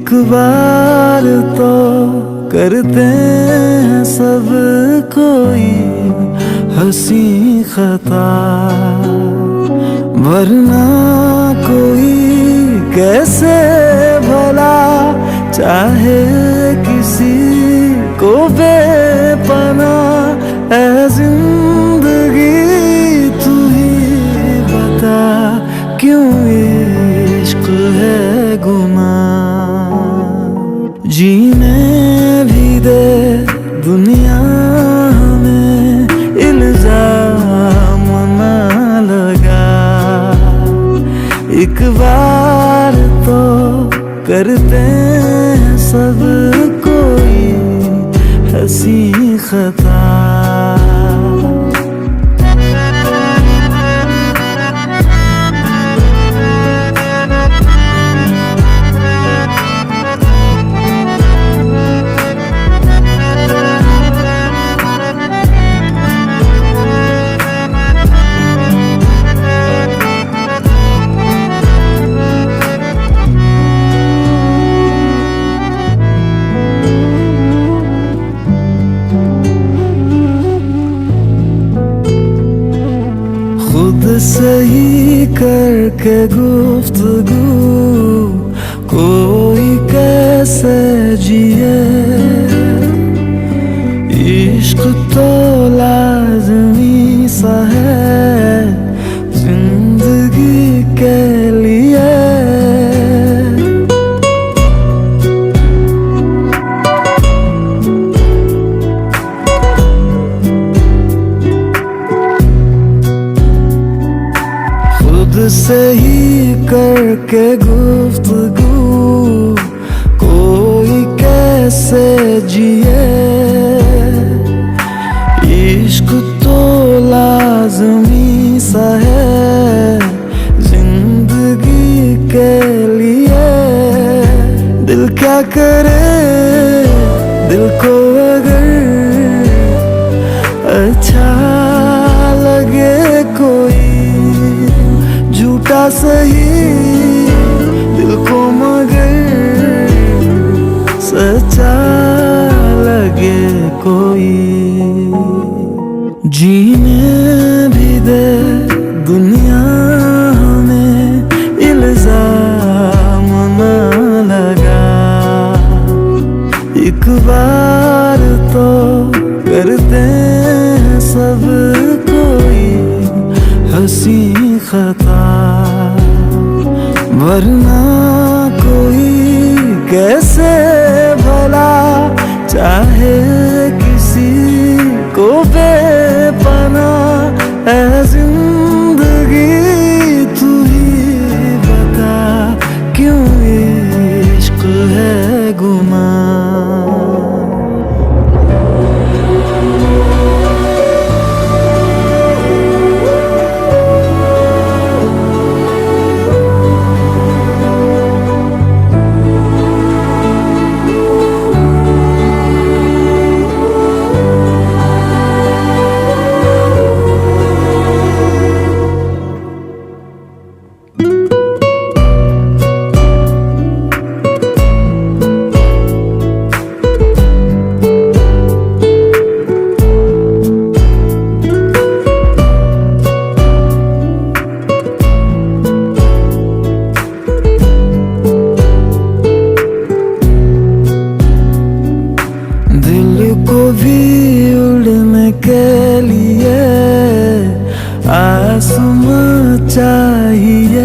एक बार तो करते हैं सब कोई हंसी खता, वरना कोई कैसे भला चाहे किसी को बेपनाह। ऐ जिंदगी तू ही बता, क्यों इश्क है गुनाह। जीने भी दे दुनिया में इल्जाम ना लगा, एक बार तो करते हैं सब कोई हंसी खता। खुद सही करके गुफ्तगू कोई कैसे जिए, इश्क तो लाज़मी सा है जिंदगी के लिए। खुद से ही करके गुफ्तगू कोई कैसे जिए, इश्क तो लाज़मी सा है जिंदगी के लिए। दिल क्या करे, दिल को अगर अच्छा लगे कोई झूठा सही दिल को मगर सच्चा लगे कोई। जीने भी दे दुनिया में इल्जाम ना लगा, एक बार तो करते हैं सब कोई हंसी खता, वरना कोई कैसे भला चाहे किसी को बेपनाह। ऐ जिंदगी तू ही बता, क्यों इश्क है गुनाह। को भी उड़ने के लिए आसमां चाहिए,